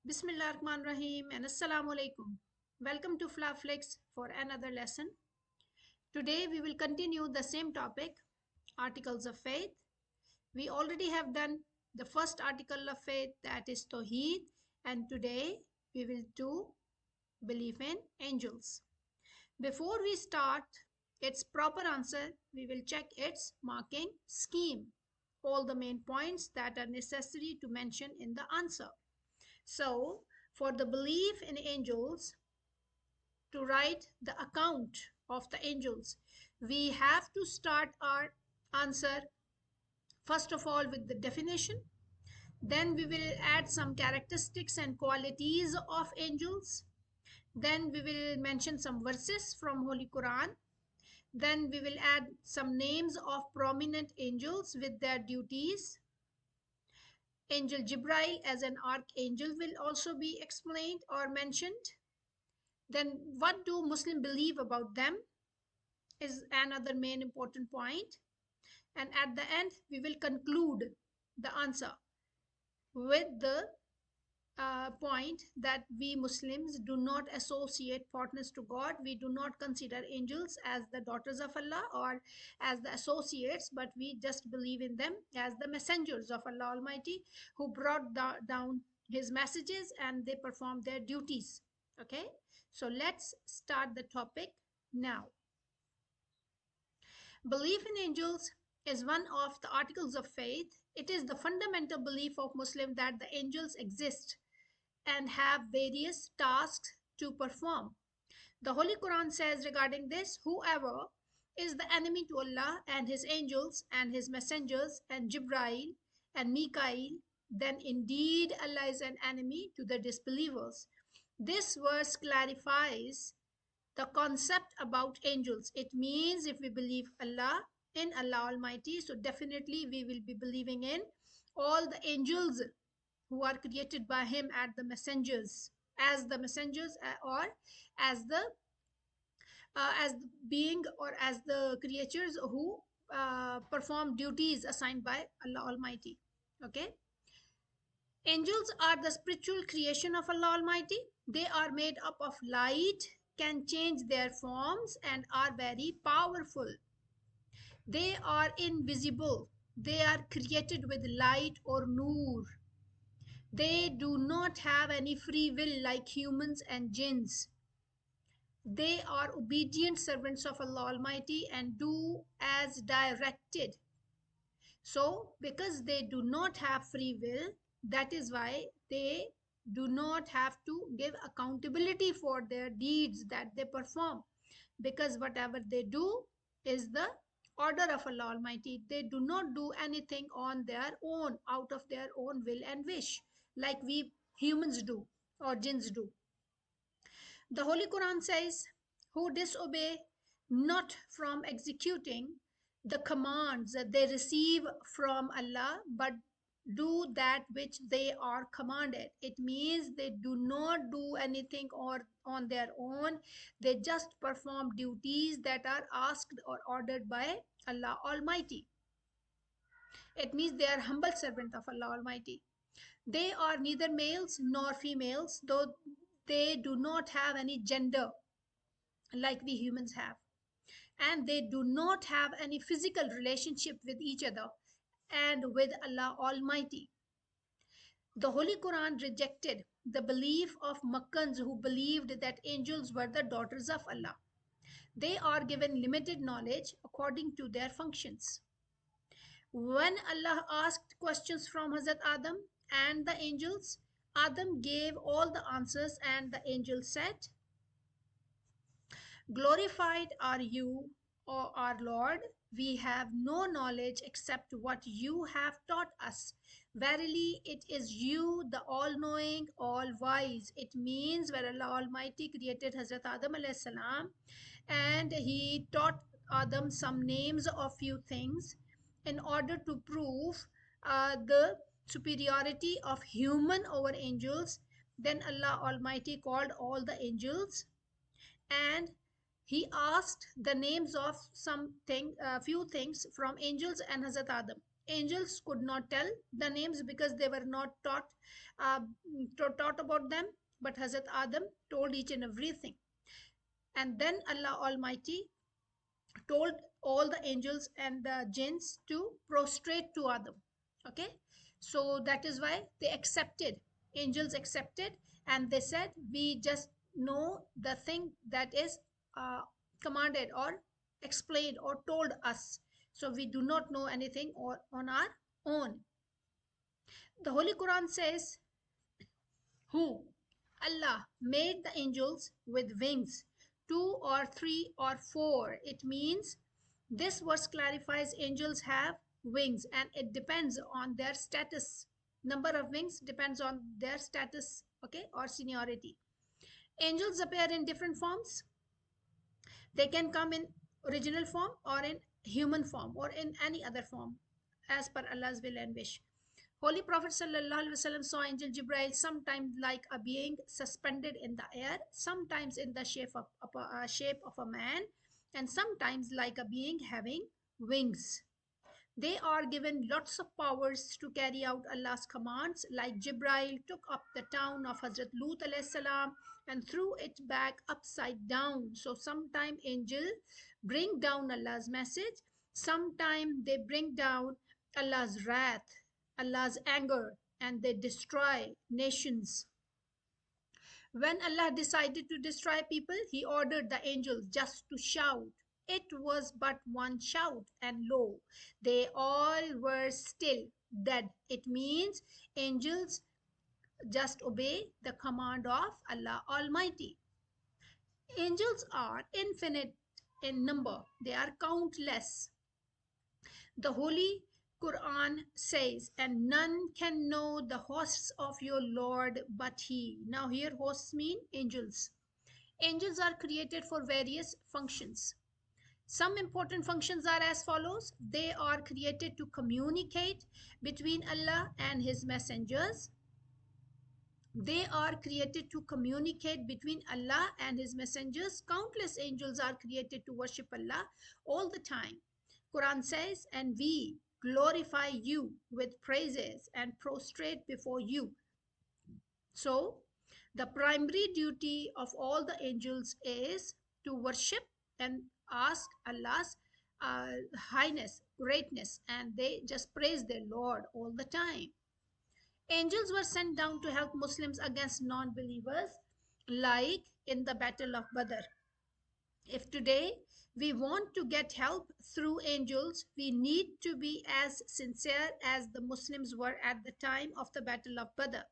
Bismillahirrahmanirrahim and Assalamu alaikum. Welcome to Flaflix for another lesson. Today we will continue the same topic, articles of faith. We already have done the first article of faith, that is Tawheed, and today we will do belief in angels. Before we start its proper answer, we will check its marking scheme, all the main points that are necessary to mention in the answer. So, for the belief in angels, to write the account of the angels, we have to start our answer first of all with the definition. Then we will add some characteristics and qualities of angels. Then we will mention some verses from Holy Quran. Then we will add some names of prominent angels with their duties. Angel Jibril as an archangel will also be explained or mentioned. Then what do Muslims believe about them is another main important point. And at the end, we will conclude the answer with the point that we Muslims do not associate partners to God. We do not consider angels as the daughters of Allah or as the associates, but we just believe in them as the messengers of Allah Almighty who brought down His messages and they perform their duties. Okay, so let's start the topic now. Belief in angels is one of the articles of faith. It is the fundamental belief of Muslims that the angels exist and have various tasks to perform. The Holy Quran says regarding this, whoever is the enemy to Allah and His angels and His messengers and Jibril and Mika'il, then indeed Allah is an enemy to the disbelievers. This verse clarifies the concept about angels. It means if we believe Allah in Allah Almighty, so definitely we will be believing in all the angels who are created by Him as the messengers or as the being or as the creatures who perform duties assigned by Allah Almighty. Okay. Angels are the spiritual creation of Allah Almighty. They are made up of light, can change their forms, and are very powerful. They are invisible. They are created with light or noor. They do not have any free will like humans and jinns. They are obedient servants of Allah Almighty and do as directed. So, because they do not have free will, that is why they do not have to give accountability for their deeds that they perform. Because whatever they do is the order of Allah Almighty. They do not do anything on their own, out of their own will and wish, like we humans do or jinns do. The Holy Quran says, who disobey not from executing the commands that they receive from Allah, but do that which they are commanded. It means they do not do anything or on their own. They just perform duties that are asked or ordered by Allah Almighty. It means they are humble servant of Allah Almighty. They are neither males nor females, though they do not have any gender like we humans have. And they do not have any physical relationship with each other and with Allah Almighty. The Holy Quran rejected the belief of Makkans who believed that angels were the daughters of Allah. They are given limited knowledge according to their functions. When Allah asked questions from Hazrat Adam and the angels, Adam gave all the answers and the angel said, glorified are you, O our Lord. We have no knowledge except what you have taught us. Verily, it is you, the all-knowing, all-wise. It means where Allah Almighty created Hazrat Adam alayhi salam and He taught Adam some names of few things in order to prove the superiority of human over angels. Then Allah Almighty called all the angels and He asked the names of something, few things from angels and Hazrat Adam. Angels could not tell the names because they were not uh, taught about them, but Hazrat Adam told each and everything. And then Allah Almighty told all the angels and the jinns to prostrate to Adam. Okay, so that is why they accepted. Angels accepted, and they said, "We just know the thing that is uh, commanded or explained or told us. So we do not know anything or on our own." The Holy Quran says, "Who? Allah made the angels with wings, two or three or four." It means this verse clarifies angels have wings and it depends on their status. Number of wings depends on their status, okay, or seniority. Angels appear in different forms. They can come in original form or in human form or in any other form as per Allah's will and wish. Holy Prophet ﷺ saw angel Jibril sometimes like a being suspended in the air, sometimes in the shape of a man, and sometimes like a being having wings. They are given lots of powers to carry out Allah's commands, like Jibril took up the town of Hazrat Lut alayhi salam and threw it back upside down. So sometime angel bring down Allah's message, sometime they bring down Allah's wrath, Allah's anger, and they destroy nations. When Allah decided to destroy people, He ordered the angels just to shout. It was but one shout, and lo, they all were still dead. It means angels just obey the command of Allah Almighty. Angels are infinite in number, they are countless. The Holy Quran says, "And none can know the hosts of your Lord but He." Now, here hosts mean angels. Angels are created for various functions. Some important functions are as follows: they are created to communicate between Allah and His messengers. They are created to communicate between Allah and His messengers. Countless angels are created to worship Allah all the time. Quran says, "And we glorify you with praises and prostrate before you." So, the primary duty of all the angels is to worship and ask Allah's highness, greatness, and they just praise their Lord all the time. Angels were sent down to help Muslims against non believers, like in the Battle of Badr. If today we want to get help through angels, we need to be as sincere as the Muslims were at the time of the Battle of Badr.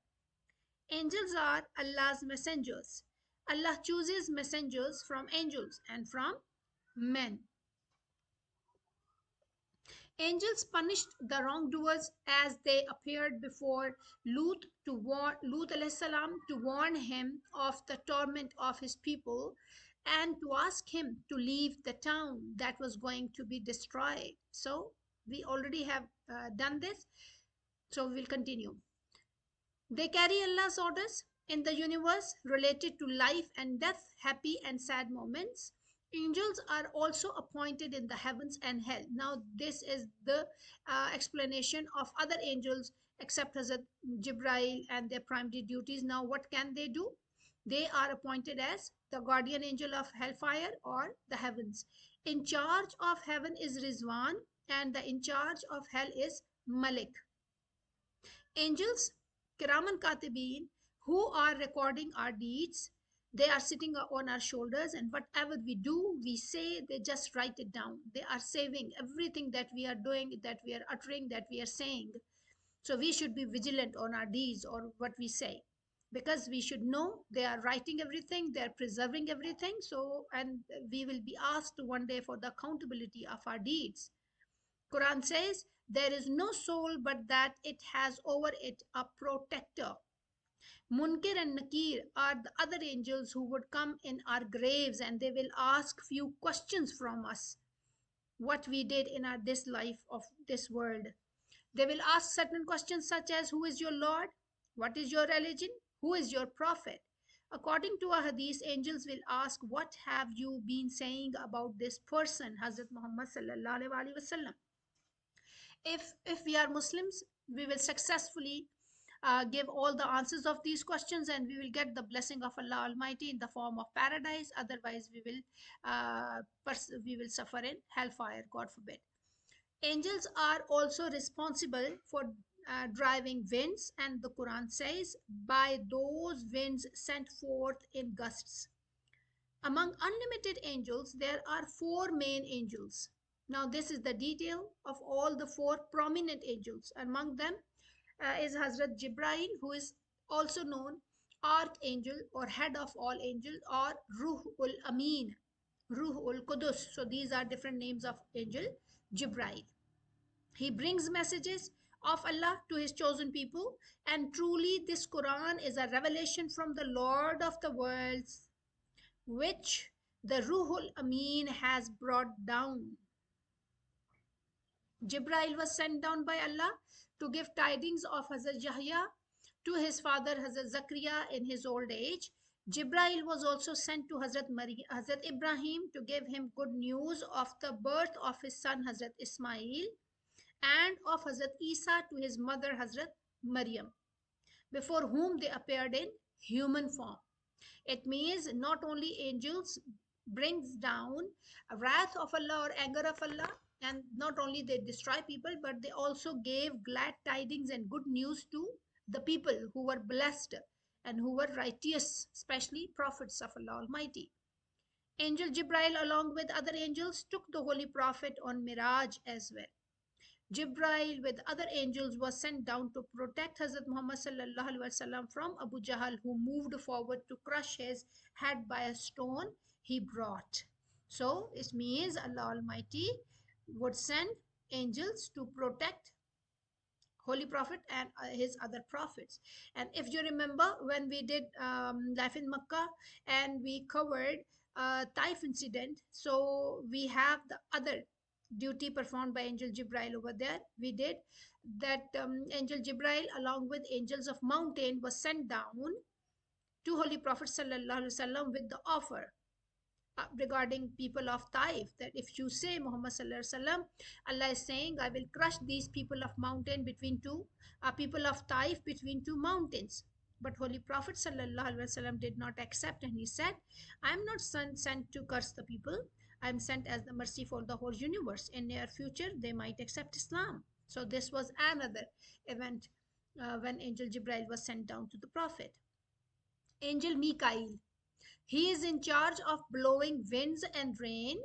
Angels are Allah's messengers. Allah chooses messengers from angels and from men. Angels punished the wrongdoers as they appeared before Lut alayhi salam to warn him of the torment of his people and to ask him to leave the town that was going to be destroyed. So we already have done this. So we'll continue. They carry Allah's orders in the universe related to life and death, happy and sad moments. Angels are also appointed in the heavens and hell. Now, this is the explanation of other angels except Hazrat Jibril and their primary duties. Now, what can they do? They are appointed as the guardian angel of hellfire or the heavens. In charge of heaven is Rizwan, and the in charge of hell is Malik. Angels, Kiraman and Katibin, who are recording our deeds, they are sitting on our shoulders, and whatever we do, we say, they just write it down. They are saving everything that we are doing, that we are uttering, that we are saying. So we should be vigilant on our deeds or what we say, because we should know they are writing everything, they are preserving everything. So, and we will be asked one day for the accountability of our deeds. Quran says, "There is no soul but that it has over it a protector." Munkir and Nakir are the other angels who would come in our graves and they will ask few questions from us. What we did in our this life of this world. They will ask certain questions such as, "Who is your Lord? What is your religion? Who is your prophet? According to a hadith, angels will ask, "What have you been saying about this person, Hazrat Muhammad sallallahu alaihi wasallam?" If we are Muslims, we will successfully give all the answers of these questions, and we will get the blessing of Allah Almighty in the form of paradise. Otherwise, we will suffer in hellfire, God forbid. Angels are also responsible for driving winds, and the Quran says, "By those winds sent forth in gusts." Among unlimited angels, there are four main angels. Now, this is the detail of all the four prominent angels. Among them is Hazrat Jibril, who is also known Archangel or head of all angels, or Ruh ul Amin, Ruh ul Qudus. So, these are different names of angel Jibril. He brings messages of Allah to his chosen people, and truly, this Quran is a revelation from the Lord of the worlds, which the Ruhul Amin has brought down. Jibril was sent down by Allah to give tidings of Hazrat Yahya to his father Hazrat Zakaria in his old age. Jibril was also sent to Hazrat Ibrahim to give him good news of the birth of his son Hazrat Ismail, and of Hazrat Isa to his mother Hazrat Maryam, before whom they appeared in human form. It means not only angels brings down a wrath of Allah or anger of Allah, and not only they destroy people, but they also gave glad tidings and good news to the people who were blessed and who were righteous, especially prophets of Allah Almighty. Angel Jibril, along with other angels, took the Holy Prophet on Miraj as well. Jibril with other angels was sent down to protect Hazrat Muhammad sallallahu alaihi wasallam from Abu Jahl, who moved forward to crush his head by a stone he brought. So it means Allah Almighty would send angels to protect Holy Prophet and his other prophets. And if you remember, when we did Life in Makkah and we covered Taif incident, so we have the other duty performed by Angel Jibril over there. We did that. Angel Jibril, along with angels of mountain, was sent down to Holy Prophet sallallahu alaihi wasallam with the offer regarding people of Taif, that if you say Muhammad sallallahu alaihi wasallam, Allah is saying, "I will crush these people of mountain between two people of Taif between two mountains." But Holy Prophet sallallahu alaihi wasallam did not accept, and he said, "I am not sent to curse the people. I am sent as the mercy for the whole universe. In near future, they might accept Islam." So this was another event when Angel Jibril was sent down to the Prophet. Angel Mika'il, he is in charge of blowing winds and rain.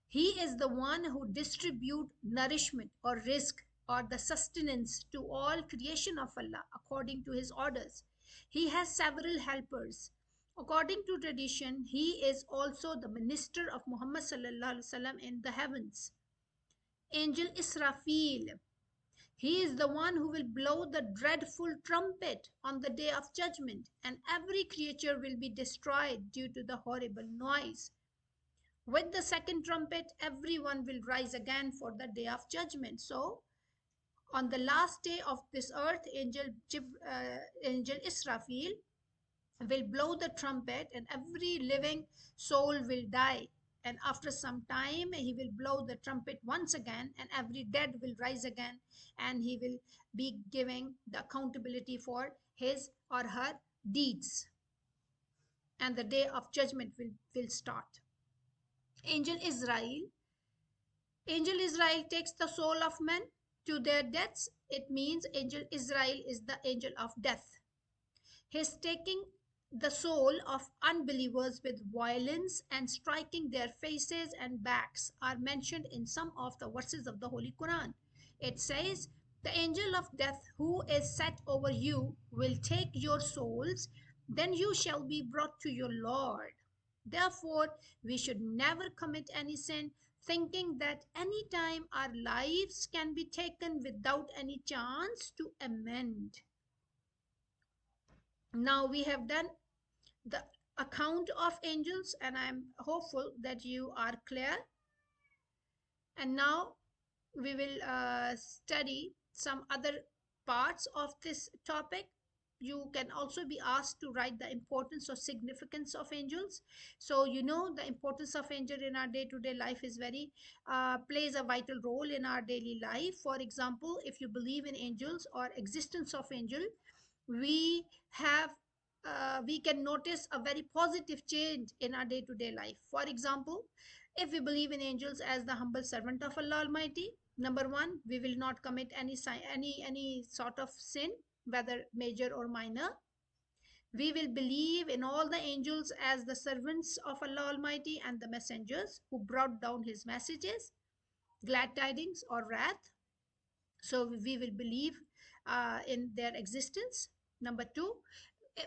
He is the one who distribute nourishment or rizq or the sustenance to all creation of Allah according to his orders. He has several helpers. According to tradition, he is also the minister of Muhammad sallallahu alaihi wasallam in the heavens. Angel Israfil, he is the one who will blow the dreadful trumpet on the day of judgment, and every creature will be destroyed due to the horrible noise. With the second trumpet, everyone will rise again for the day of judgment. So, on the last day of this earth, Angel Israfil will blow the trumpet, and every living soul will die. And after some time, he will blow the trumpet once again, and every dead will rise again, and he will be giving the accountability for his or her deeds. And the day of judgment will start. Angel Israel. Angel Israel takes the soul of men to their deaths. It means Angel Israel is the angel of death. His taking the soul of unbelievers with violence and striking their faces and backs are mentioned in some of the verses of the Holy Quran. It says, "The angel of death who is set over you will take your souls, then you shall be brought to your Lord." Therefore, we should never commit any sin, thinking that any time our lives can be taken without any chance to amend. Now we have done the account of angels, and I'm hopeful that you are clear. And now we will study some other parts of this topic you can also be asked to write the importance or significance of angels. So you know the importance of angel in our day to day life is very plays a vital role in our daily life. For example, if you believe in angels or existence of angel, we have we can notice a very positive change in our day to day life. For example, if we believe in angels as the humble servant of Allah Almighty, number one, we will not commit any sort of sin, whether major or minor. We will believe in all the angels as the servants of Allah Almighty and the messengers who brought down His messages, glad tidings or wrath. So we will believe in their existence. Number two,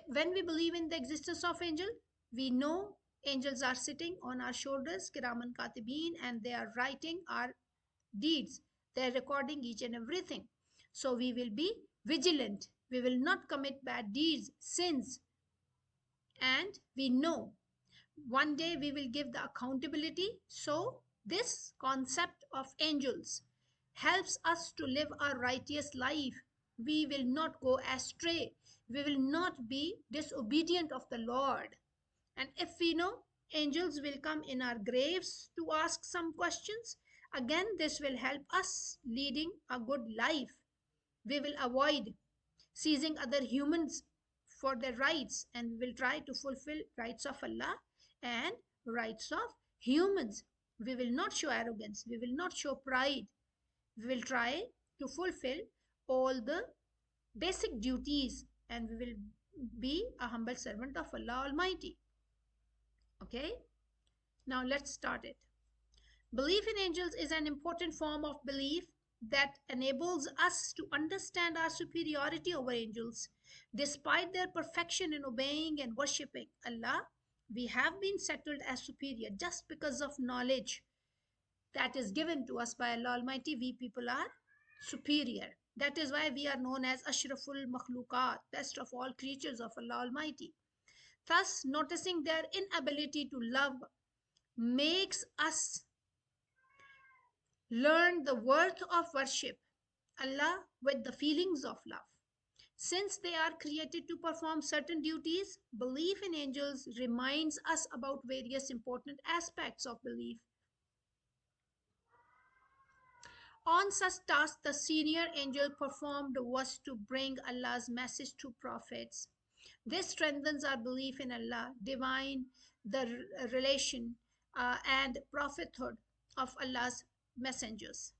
when we believe in the existence of angel, we know angels are sitting on our shoulders, Kiraman and Katibin, and they are writing our deeds. They are recording each and everything. So we will be vigilant. We will not commit bad deeds, sins, and we know one day we will give the accountability. So this concept of angels helps us to live a righteous life. We will not go astray. We will not be disobedient of the Lord. And if we know angels will come in our graves to ask some questions, again this will help us leading a good life. We will avoid seizing other humans for their rights, and we will try to fulfill rights of Allah and rights of humans. We will not show arrogance, we will not show pride. We will try to fulfill all the basic duties, and we will be a humble servant of Allah Almighty. Okay, now let's start it. Belief in angels is an important form of belief that enables us to understand our superiority over angels. Despite their perfection in obeying and worshipping Allah, we have been settled as superior just because of knowledge that is given to us by Allah Almighty. We people are superior. That is why we are known as Ashraful Makhlukat, best of all creatures of Allah Almighty. Thus, noticing their inability to love makes us learn the worth of worship Allah with the feelings of love. Since they are created to perform certain duties, belief in angels reminds us about various important aspects of belief. On such tasks, the senior angel performed was to bring Allah's message to prophets. This strengthens our belief in Allah, divine, the relation, and prophethood of Allah's messengers.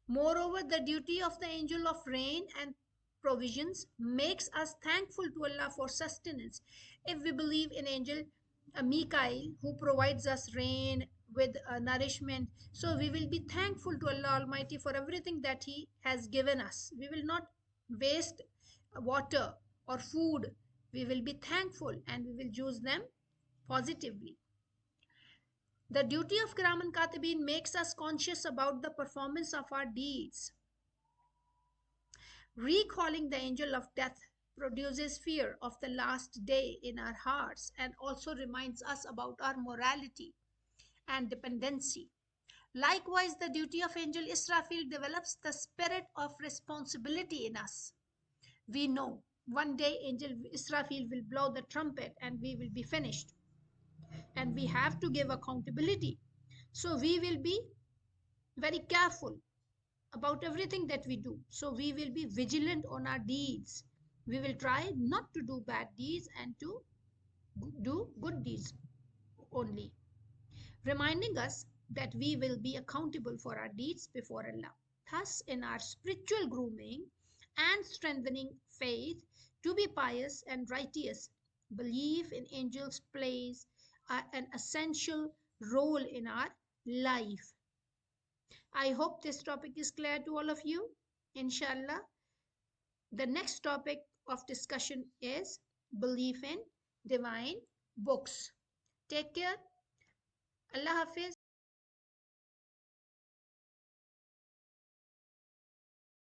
Moreover, the duty of the angel of rain and provisions makes us thankful to Allah for sustenance. If we believe in angel Mika'il, who provides us rain with nourishment, so we will be thankful to Allah Almighty for everything that He has given us. We will not waste water or food. We will be thankful and we will use them positively. The duty of Kiraman and Katibin makes us conscious about the performance of our deeds. Recalling the angel of death produces fear of the last day in our hearts and also reminds us about our morality and dependency. Likewise, the duty of angel Israfil develops the spirit of responsibility in us. We know one day angel Israfil will blow the trumpet and we will be finished. And we have to give accountability. So we will be very careful about everything that we do. So we will be vigilant on our deeds. We will try not to do bad deeds and to do good deeds only, reminding us that we will be accountable for our deeds before Allah. Thus, in our spiritual grooming and strengthening faith to be pious and righteous, belief in angels plays an essential role in our life. I hope this topic is clear to all of you. Inshallah, the next topic of discussion is belief in divine books. Take care. Allah Hafiz.